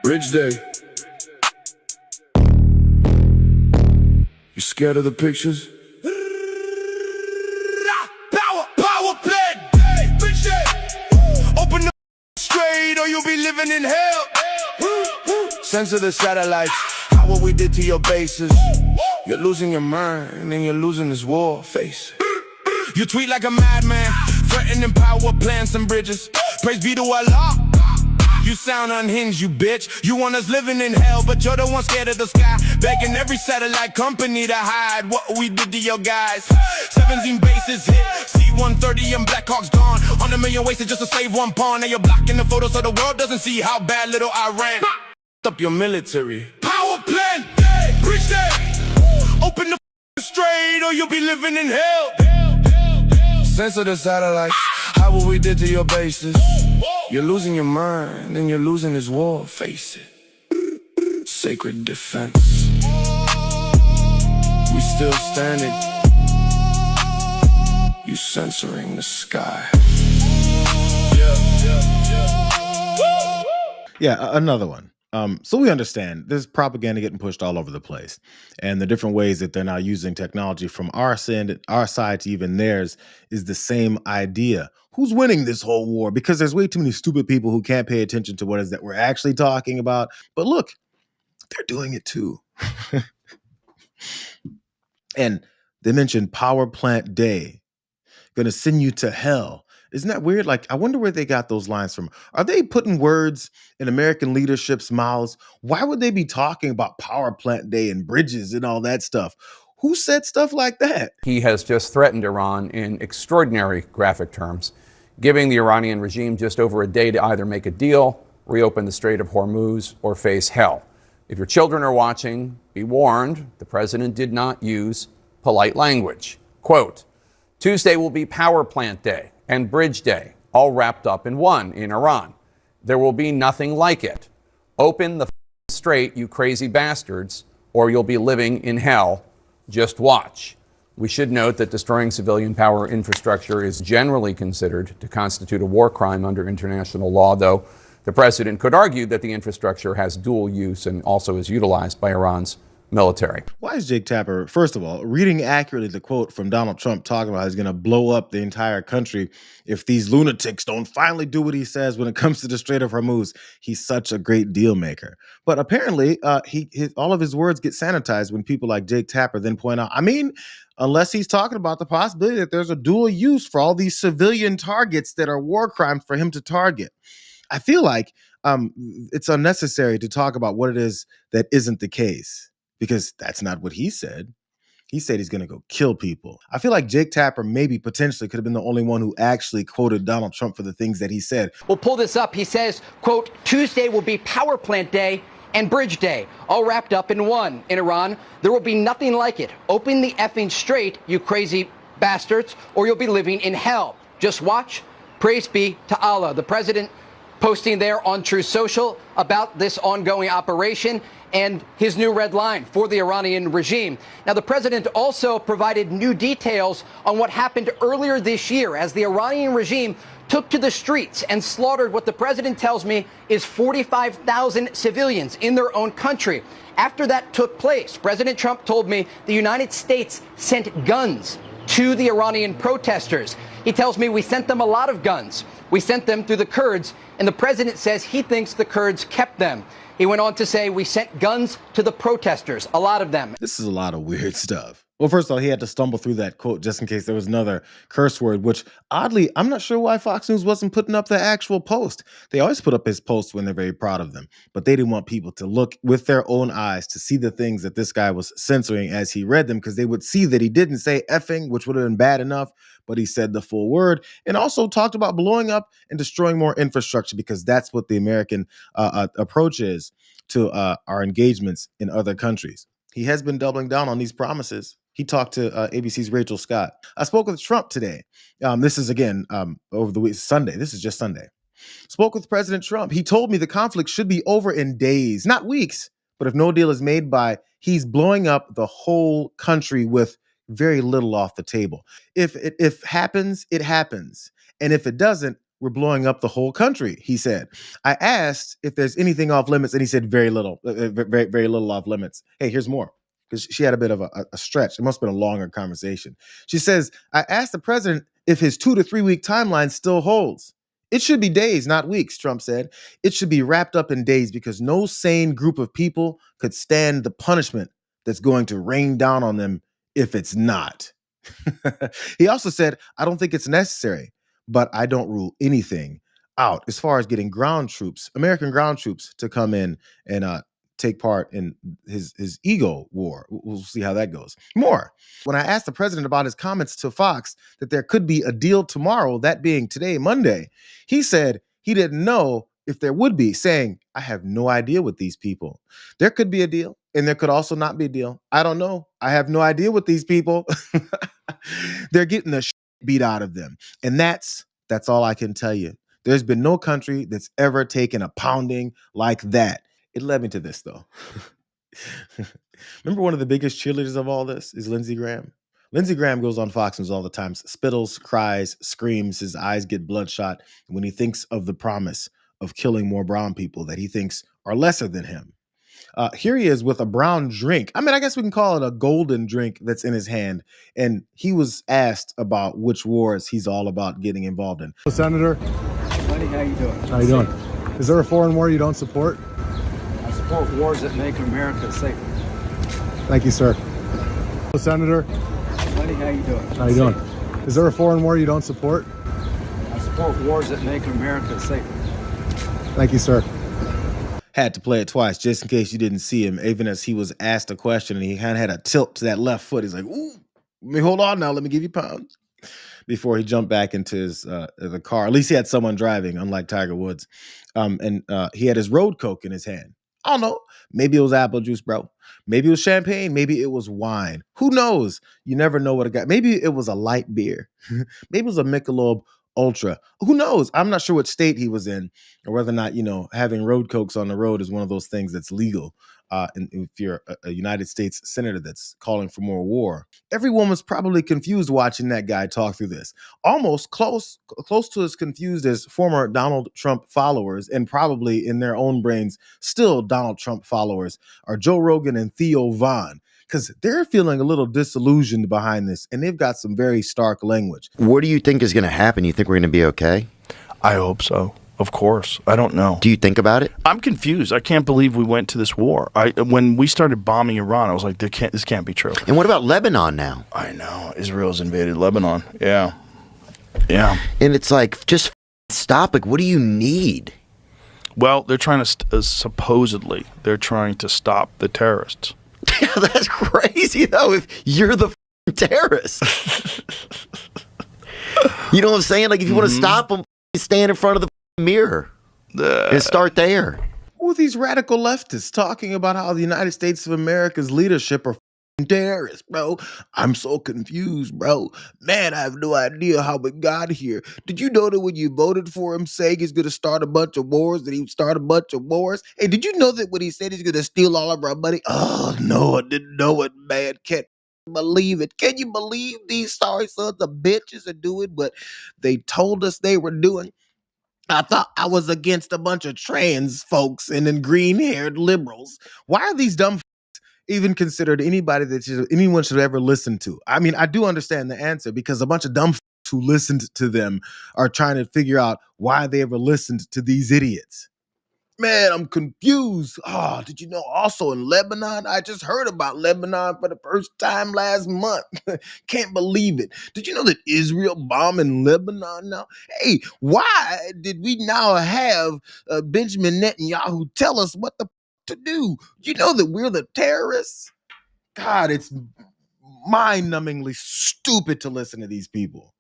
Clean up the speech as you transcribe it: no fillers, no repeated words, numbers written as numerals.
Bridge day. You scared of the pictures? Power play. Bridge day. Open the straight or you'll be living in hell. Censor the satellites. How what we did to your bases. You're losing your mind and you're losing this war. Face it. You tweet like a madman, threatening power plants and bridges. Praise be to Allah. You sound unhinged, you bitch. You want us living in hell, but you're the one scared of the sky. Begging every satellite company to hide what we did to your guys. 17 bases hit, C-130 and Blackhawks gone. 100 million wasted just to save one pawn. Now you're blocking the photo so the world doesn't see how bad little Iran up your military. Power plant, bridge day. Open the straight or you'll be living in hell. Censor the satellites. How what we did to your bases. You're losing your mind and you're losing this war. Face it. Sacred defense. We still standing. You censoring the sky. Yeah, another one. So we understand there's propaganda getting pushed all over the place, and the different ways that they're now using technology from our side to even theirs is the same idea. Who's winning this whole war? Because there's way too many stupid people who can't pay attention to what is that we're actually talking about. But look, they're doing it too. And they mentioned Power Plant Day, gonna send you to hell. Isn't that weird? Like, I wonder where they got those lines from. Are they putting words in American leadership's mouths? Why would they be talking about Power Plant Day and bridges and all that stuff? Who said stuff like that? He has just threatened Iran in extraordinary graphic terms, giving the Iranian regime just over a day to either make a deal, reopen the Strait of Hormuz, or face hell. If your children are watching, be warned, the president did not use polite language. Quote, Tuesday will be Power Plant Day and Bridge Day, all wrapped up in one in Iran. There will be nothing like it. Open the strait, you crazy bastards, or you'll be living in hell. Just watch. We should note that destroying civilian power infrastructure is generally considered to constitute a war crime under international law, though the president could argue that the infrastructure has dual use and also is utilized by Iran's military. Why is Jake Tapper, first of all, reading accurately the quote from Donald Trump talking about he's going to blow up the entire country if these lunatics don't finally do what he says when it comes to the Strait of Hormuz? He's such a great deal maker. But apparently, all of his words get sanitized when people like Jake Tapper then point out, unless he's talking about the possibility that there's a dual use for all these civilian targets that are war crimes for him to target. I feel like it's unnecessary to talk about what it is that isn't the case, because that's not what he said. He said he's going to go kill people. I feel like Jake Tapper maybe potentially could have been the only one who actually quoted Donald Trump for the things that he said. We'll pull this up. He says, quote, Tuesday will be Power Plant Day and Bridge Day, all wrapped up in one. In Iran, there will be nothing like it. Open the effing strait, you crazy bastards, or you'll be living in hell. Just watch. Praise be to Allah. The president posting there on True Social about this ongoing operation and his new red line for the Iranian regime. Now, the president also provided new details on what happened earlier this year as the Iranian regime took to the streets and slaughtered what the president tells me is 45,000 civilians in their own country. After that took place, President Trump told me the United States sent guns to the Iranian protesters. He tells me we sent them a lot of guns. We sent them through the Kurds, and the president says he thinks the Kurds kept them. He went on to say we sent guns to the protesters, a lot of them. This is a lot of weird stuff. Well, first of all, he had to stumble through that quote just in case there was another curse word, which oddly, I'm not sure why Fox News wasn't putting up the actual post. They always put up his posts when they're very proud of them, but they didn't want people to look with their own eyes to see the things that this guy was censoring as he read them, because they would see that he didn't say effing, which would have been bad enough, but he said the full word, and also talked about blowing up and destroying more infrastructure, because that's what the American approach is to our engagements in other countries. He has been doubling down on these promises. He talked to ABC's Rachel Scott. I spoke with Trump today. This is, again, over the week, Sunday. This is just Sunday. Spoke with President Trump. He told me the conflict should be over in days, not weeks. But if no deal is made by, he's blowing up the whole country with very little off the table. If it happens, it happens. And if it doesn't, we're blowing up the whole country, he said. I asked if there's anything off limits, and he said very little, very, very little off limits. Hey, here's more, because she had a bit of a stretch. It must have been a longer conversation. She says, I asked the president if his 2 to 3 week timeline still holds. It should be days, not weeks, Trump said. It should be wrapped up in days because no sane group of people could stand the punishment that's going to rain down on them if it's not. He also said, I don't think it's necessary, but I don't rule anything out as far as getting ground troops, American ground troops, to come in and take part in his ego war. We'll see how that goes. More. When I asked the president about his comments to Fox that there could be a deal tomorrow, that being today, Monday, he said he didn't know if there would be, saying, I have no idea with these people. There could be a deal, and there could also not be a deal. I don't know. I have no idea with these people. They're getting the shit beat out of them. And that's all I can tell you. There's been no country that's ever taken a pounding like that. It led me to this, though. Remember, one of the biggest cheerleaders of all this is Lindsey Graham. Lindsey Graham goes on Fox News all the time, spittles, cries, screams, his eyes get bloodshot when he thinks of the promise of killing more brown people that he thinks are lesser than him. Here he is with a brown drink. I mean, I guess we can call it a golden drink that's in his hand. And he was asked about which wars he's all about getting involved in. Senator. Buddy, how you doing? How you doing? Is there a foreign war you don't support? I support wars that make America safer. Thank you, sir. Senator. Buddy, how you doing? How you doing? Is there a foreign war you don't support? I support wars that make America safer. Thank you, sir. Had to play it twice just in case you didn't see him, even as he was asked a question and he kind of had a tilt to that left foot. He's like, ooh, let me hold on now. Let me give you pounds. Before he jumped back into his the car. At least he had someone driving, unlike Tiger Woods. And he had his road Coke in his hand. I don't know. Maybe it was apple juice, bro. Maybe it was champagne. Maybe it was wine. Who knows? You never know what it got. Maybe it was a light beer. Maybe it was a Michelob Ultra. Who knows? I'm not sure what state he was in or whether or not, having road Cokes on the road is one of those things that's legal. And if you're a United States senator that's calling for more war, everyone was probably confused watching that guy talk through this. Almost close to as confused as former Donald Trump followers, and probably in their own brains still Donald Trump followers, are Joe Rogan and Theo Von, because they're feeling a little disillusioned behind this, and they've got some very stark language. What do you think is going to happen? You think we're going to be okay? I hope so. Of course. I don't know. Do you think about it? I'm confused. I can't believe we went to this war. When we started bombing Iran, I was like, this can't be true. And what about Lebanon now? I know. Israel's invaded Lebanon. Yeah. Yeah. And it's like, just stop. Like, what do you need? Well, they're trying to, supposedly, they're trying to stop the terrorists. Yeah, that's crazy, though, if you're the terrorist. You know what I'm saying? Like, if you want to stop them, stand in front of the mirror and start there. Who are these radical leftists talking about how the United States of America's leadership are terrorists, bro? I'm so confused, bro. Man, I have no idea how we got here. Did you know that when you voted for him saying he's going to start a bunch of wars, that he would start a bunch of wars? Hey, did you know that when he said he's going to steal all of our money? Oh, no, I didn't know it, man. Can't believe it. Can you believe these sorry sons of bitches are doing what they told us they were doing? I thought I was against a bunch of trans folks and then green-haired liberals. Why are these dumb even considered anybody that anyone should ever listen to? I mean, I do understand the answer, because a bunch of dumb who listened to them are trying to figure out why they ever listened to these idiots. Man, I'm confused. Oh, did you know also in Lebanon? I just heard about Lebanon for the first time last month. Can't believe it. Did you know that Israel bombing Lebanon now? Hey, why did we now have Benjamin Netanyahu tell us what the to do? You know that we're the terrorists? God, it's mind-numbingly stupid to listen to these people.